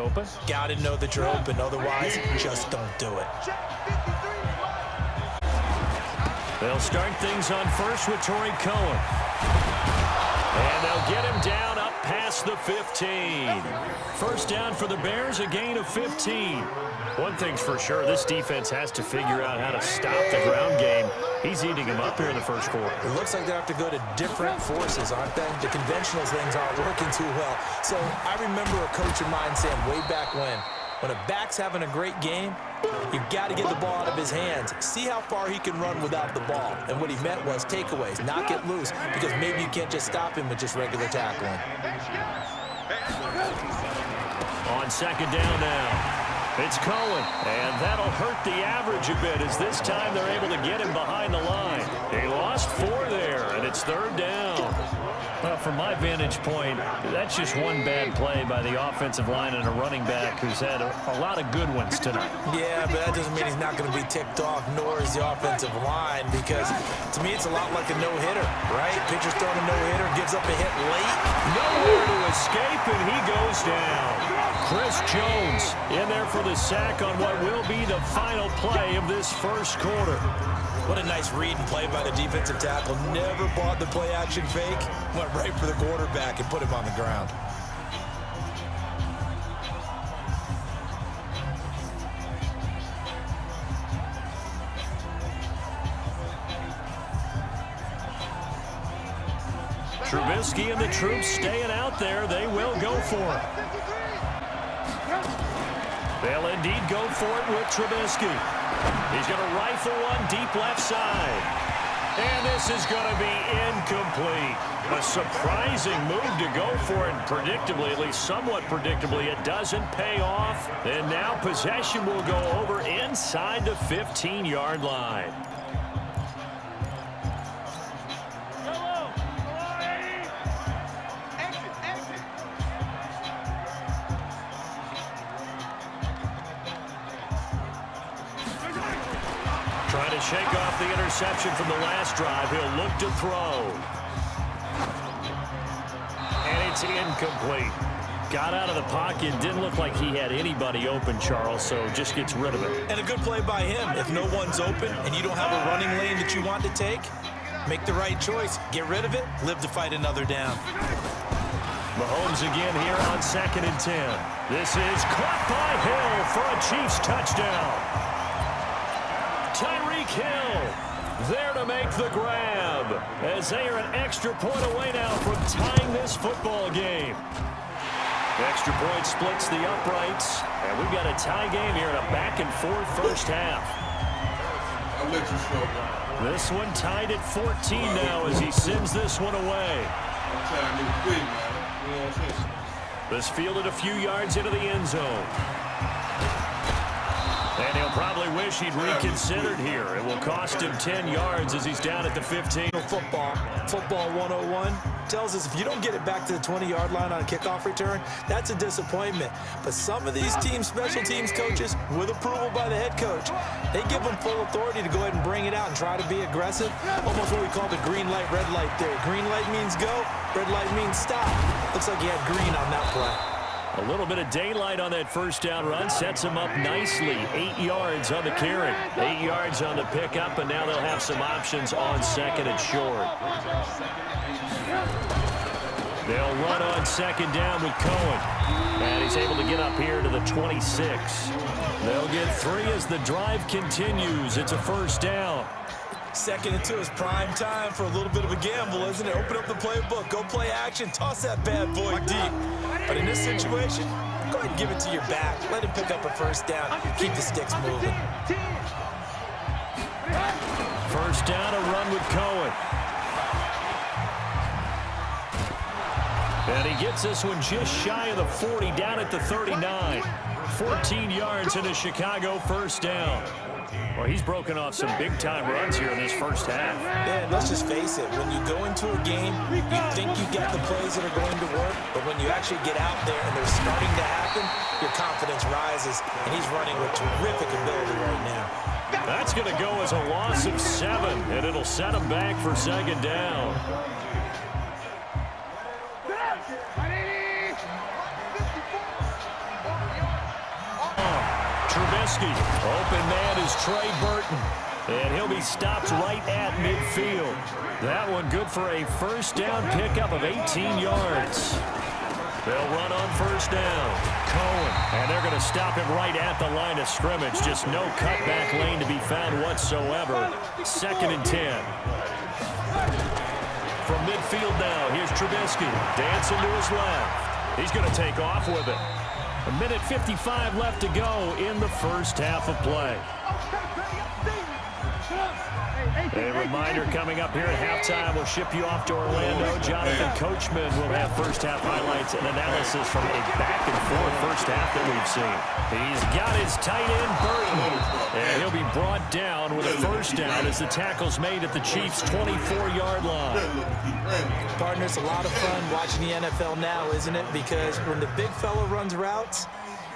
open? Got to know that you're open. Otherwise, just don't do it. They'll start things on first with Torrey Cohen. And they'll get him down up past the 15. First down for the Bears, a gain of 15. One thing's for sure, this defense has to figure out how to stop the ground game. He's eating him up here in the first quarter. It looks like they have to go to different forces, aren't they? The conventional things aren't working too well. So I remember a coach of mine saying way back when a back's having a great game, you've got to get the ball out of his hands. See how far he can run without the ball. And what he meant was takeaways, not get loose, because maybe you can't just stop him with just regular tackling. On second down now, it's Cohen, and that'll hurt the average a bit as this time they're able to get him behind the line. He lost 4 there, and it's third down. Well, from my vantage point, that's just one bad play by the offensive line and a running back who's had a lot of good ones tonight. Yeah, but that doesn't mean he's not going to be ticked off, nor is the offensive line, because to me it's a lot like a no-hitter, right? Pitcher's throwing a no-hitter, gives up a hit late. Nowhere to escape, and he goes down. Chris Jones in there for the sack on what will be the final play of this first quarter. What a nice read and play by the defensive tackle. Never bought the play-action fake. Went right for the quarterback and put him on the ground. Trubisky and the troops staying out there. They will go for it. They'll indeed go for it with Trubisky. He's going to rifle one deep left side. And this is going to be incomplete. A surprising move to go for it. Predictably, at least somewhat predictably, it doesn't pay off. And now possession will go over inside the 15-yard line. Trying to shake off the interception from the last drive. He'll look to throw. And it's incomplete. Got out of the pocket. Didn't look like he had anybody open, Charles, so just gets rid of it. And a good play by him. If no one's open and you don't have a running lane that you want to take, make the right choice. Get rid of it. Live to fight another down. Mahomes again here on 2nd and 10. This is caught by Hill for a Chiefs touchdown. Tyreek Hill there to make the grab as they are an extra point away now from tying this football game. Extra point splits the uprights, and we've got a tie game here in a back-and-forth first half. This one tied at 14 now as he sends this one away. This fielded a few yards into the end zone. And he'll probably wish he'd reconsidered here. It will cost him 10 yards as he's down at the 15. Football 101 tells us if you don't get it back to the 20-yard line on a kickoff return, that's a disappointment. But some of these special teams coaches, with approval by the head coach, they give them full authority to go ahead and bring it out and try to be aggressive. Almost what we call the green light, red light theory. Green light means go, red light means stop. Looks like he had green on that play. A little bit of daylight on that first down run sets them up nicely. 8 yards on the carry, 8 yards on the pickup, and now they'll have some options on second and short. They'll run on second down with Cohen, and he's able to get up here to the 26. They'll get 3 as the drive continues. It's a first down. 2nd and 2 is prime time for a little bit of a gamble, isn't it? Open up the playbook, go play action, toss that bad boy deep. But in this situation, go ahead and give it to your back. Let him pick up a first down. Keep the sticks moving. First down, a run with Cohen. And he gets this one just shy of the 40, down at the 39. 14 yards in a Chicago first down. Well, he's broken off some big-time runs here in this first half. Yeah, and let's just face it. When you go into a game, you think you got the plays that are going to work, but when you actually get out there and they're starting to happen, your confidence rises, and he's running with terrific ability right now. That's going to go as a loss of 7, and it'll set him back for second down. Trubisky. Open man is Trey Burton. And he'll be stopped right at midfield. That one good for a first down pickup of 18 yards. They'll run on first down. Cohen. And they're going to stop him right at the line of scrimmage. Just no cutback lane to be found whatsoever. 2nd and 10. From midfield now, here's Trubisky. Dancing to his left. He's going to take off with it. 1:55 left to go in the first half of play. A reminder coming up here at halftime. We'll ship you off to Orlando. Jonathan Coachman will have first half highlights and analysis from a back-and-forth first half that we've seen. He's got his tight end, Burton. And he'll be brought down with a first down as the tackle's made at the Chiefs' 24-yard line. Partner, it's a lot of fun watching the NFL now, isn't it? Because when the big fella runs routes,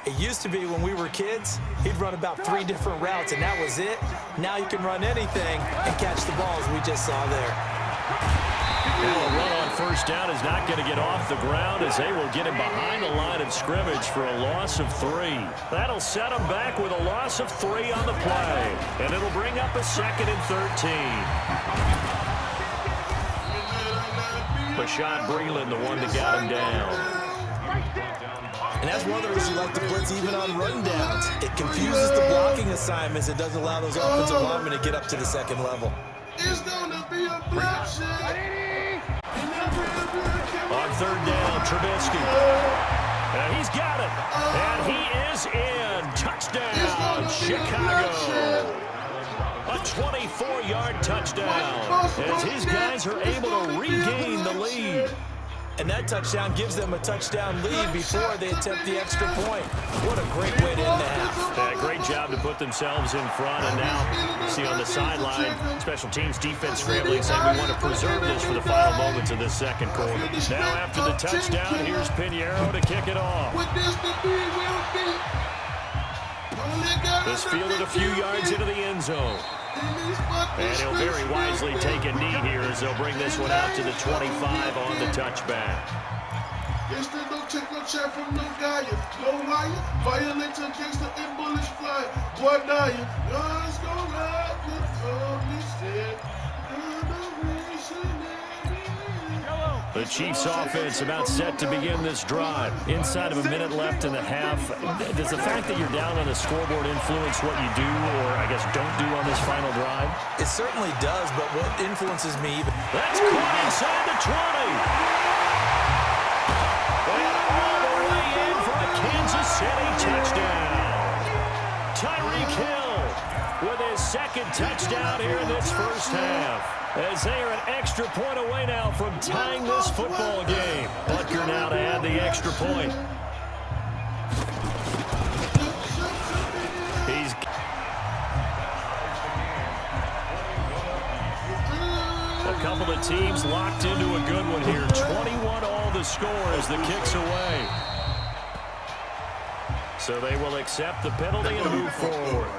it used to be when we were kids, he'd run about 3 different routes, and that was it. Now you can run anything and catch the balls we just saw there. Now a run on first down is not going to get off the ground as they will get him behind the line of scrimmage for a loss of 3. That'll set him back with a loss of 3 on the play. And it'll bring up a 2nd and 13. Bashaud Breeland, the one that got him down. And that's one of the reasons you like to blitz even on run downs. It confuses the blocking assignments. It doesn't allow those offensive linemen to get up to the second level. It's gonna be a bloodshed. On third down, Trubisky. And he's got it. And he is in. Touchdown, Chicago. A 24-yard touchdown as his guys are able to regain the lead. And that touchdown gives them a touchdown lead before they attempt the extra point. What a great way to end the half. Yeah, great job to put themselves in front. And now, you see on the sideline, special teams defense scrambling, saying we want to preserve this for the final moments of this second quarter. Now after the touchdown, here's Pinheiro to kick it off. This fielded a few yards into the end zone. And he'll very wisely take a knee here as they'll bring this one out to the 25 on the touchback. Yes, they don't take no check from no guy, no wire, violate against the bullish fly. Boy, now you guys go right with me said. The Chiefs offense about set to begin this drive. Inside of a minute left in the half. Does the fact that you're down on the scoreboard influence what you do or, I guess, don't do on this final drive? It certainly does, but what influences me even... That's caught inside the 20. And all the way in for a Kansas City touchdown. Tyreek Hill with his second touchdown here in this first half. As they are an extra point away now from tying this football game. Butker now to add the extra point. He's... A couple of teams locked into a good one here. 21 all the score as the kick's away. So they will accept the penalty and move forward.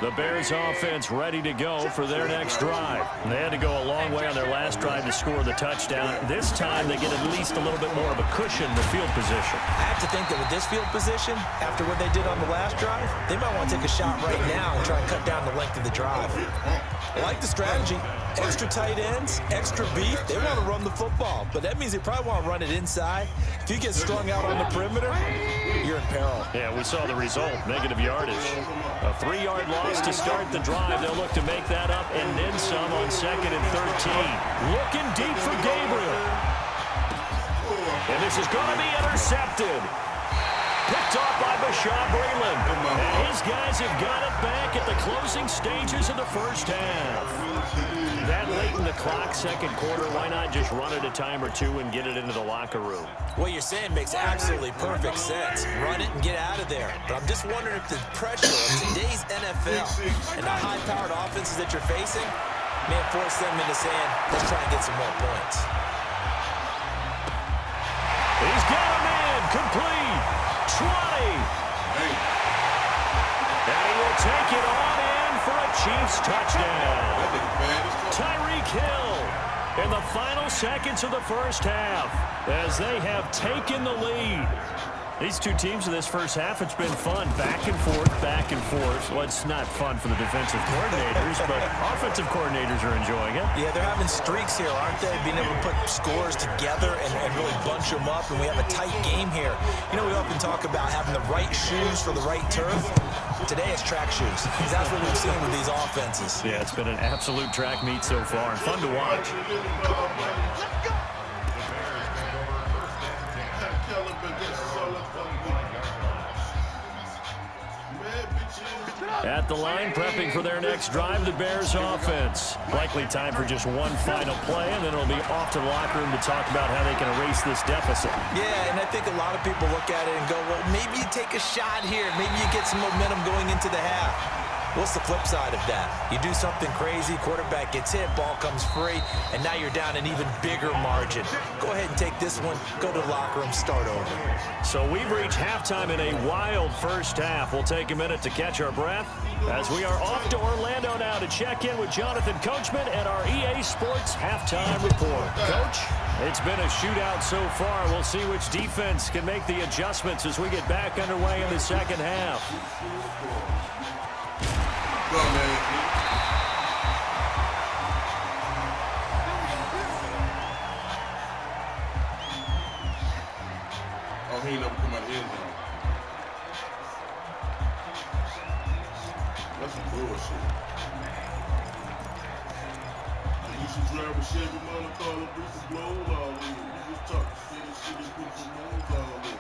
The Bears offense ready to go for their next drive. They had to go a long way on their last drive to score the touchdown. This time they get at least a little bit more of a cushion in the field position. I have to think that with this field position, after what they did on the last drive, they might want to take a shot right now and try and cut down the length of the drive. I like the strategy. Extra tight ends, extra beef. They want to run the football, but that means they probably want to run it inside. If you get strung out on the perimeter, you're in peril. Yeah, we saw the result, negative yardage. A 3-yard loss to start the drive. They'll look to make that up and then some on 2nd and 13. Looking deep for Gabriel. And this is going to be intercepted. Picked off by Bashaud Breeland. And his guys have got it back at the closing stages of the first half. That late in the clock, second quarter, why not just run it a time or two and get it into the locker room? What you're saying makes absolutely perfect sense. Run it and get out of there. But I'm just wondering if the pressure of today's NFL and the high-powered offenses that you're facing may force them into saying, let's try and get some more points. He's got him in, complete. 20. And he will take it on in for a Chiefs touchdown. Tyreek Hill in the final seconds of the first half as they have taken the lead. These two teams in this first half, it's been fun. Back and forth, back and forth. Well, it's not fun for the defensive coordinators, but offensive coordinators are enjoying it. Yeah, they're having streaks here, aren't they? Being able to put scores together and really bunch them up, and we have a tight game here. You know, we often talk about having the right shoes for the right turf. Today it's track shoes. That's what we've seen with these offenses. Yeah, it's been an absolute track meet so far and fun to watch. At the line, prepping for their next drive, the Bears offense. Likely time for just one final play, and then it'll be off to the locker room to talk about how they can erase this deficit. Yeah, and I think a lot of people look at it and go, well, maybe you take a shot here. Maybe you get some momentum going into the half. What's the flip side of that? You do something crazy, quarterback gets hit, ball comes free, and now you're down an even bigger margin. Go ahead and take this one, go to the locker room, start over. So we've reached halftime in a wild first half. We'll take a minute to catch our breath as we are off to Orlando now to check in with Jonathan Coachman at our EA Sports Halftime Report. Coach, it's been a shootout so far. We'll see which defense can make the adjustments as we get back underway in the second half. Go, man. Oh, he ain't never come out of his zone. That's some bullshit. You should drive a Chevy Monte Carlo, put some blows all in it. You just talk shit and put some blows all in it.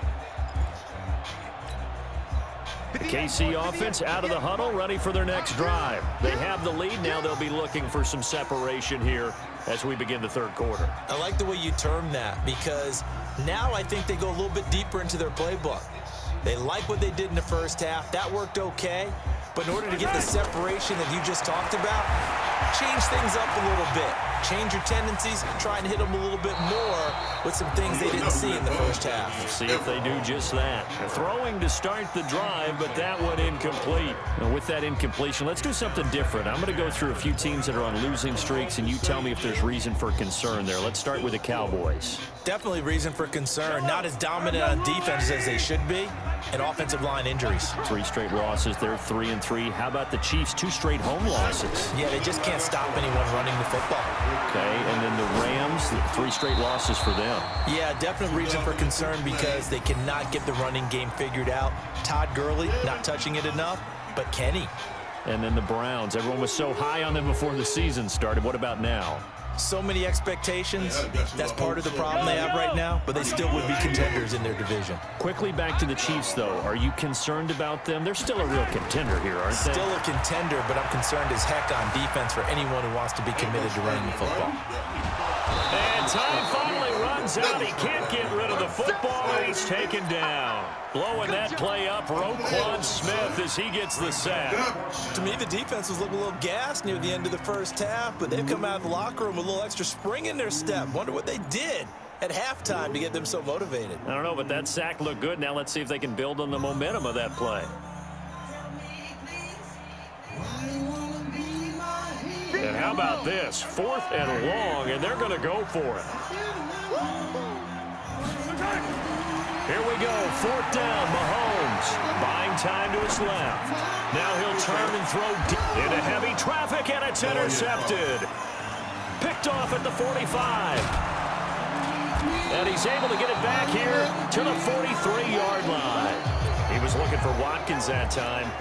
The KC offense out of the huddle, ready for their next drive. They have the lead. Now they'll be looking for some separation here as we begin the third quarter. I like the way you term that because now I think they go a little bit deeper into their playbook. They like what they did in the first half. That worked okay. But in order to get the separation that you just talked about, change things up a little bit. Change your tendencies, try and hit them a little bit more with some things they didn't see in the first half. See if they do just that. Throwing to start the drive, but that one incomplete. And with that incompletion, let's do something different. I'm going to go through a few teams that are on losing streaks, and you tell me if there's reason for concern there. Let's start with the Cowboys. Definitely reason for concern. Not as dominant on defense as they should be, and offensive line injuries. 3 straight losses. They're 3-3. How about the Chiefs? 2 straight home losses. Yeah, they just can't stop anyone running the football. Okay, and then the Rams, 3 straight losses for them. Yeah, definite reason for concern because they cannot get the running game figured out. Todd Gurley not touching it enough, but Kenny. And then the Browns. Everyone was so high on them before the season started. What about now? So many expectations. That's part of the problem they have right now, but they still would be contenders in their division. Quickly back to the Chiefs, though. Are you concerned about them? They're still a real contender here, aren't they? Still a contender, but I'm concerned as heck on defense for anyone who wants to be committed to running the football. And time finally runs out. He can't get rid of the football, and he's taken down. Blowing that play up, Roquan Smith as he gets the sack. To me, the defense was looking a little gassed near the end of the first half, but they've come out of the locker room with a little extra spring in their step. Wonder what they did at halftime to get them so motivated. I don't know, but that sack looked good. Now let's see if they can build on the momentum of that play. And how about this? 4th and long, and they're going to go for it. Here we go, 4th down, Mahomes, buying time to his left. Now he'll turn and throw deep into heavy traffic, and it's intercepted. Picked off at the 45. And he's able to get it back here to the 43-yard line. He was looking for Watkins that time.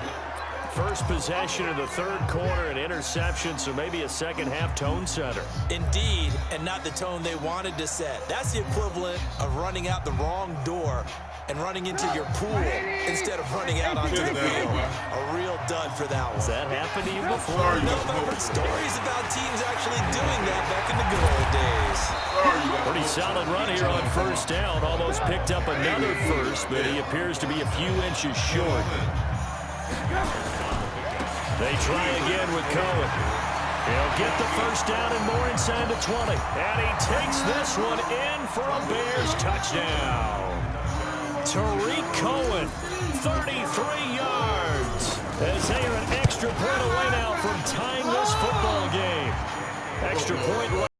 First possession of the third quarter, an interception, so maybe a second-half tone setter. Indeed, and not the tone they wanted to set. That's the equivalent of running out the wrong door and running into your pool instead of running out onto the field. A real dud for that one. Has that happened to you before? No, I've heard stories about teams actually doing that back in the good old days. Pretty solid run here on first down. Almost picked up another first, but he appears to be a few inches short. They try again with Cohen. He'll get the first down and more inside the 20. And he takes this one in for a Bears touchdown. Tariq Cohen, 33 yards. As they are an extra point away now from tying this football game. Extra point.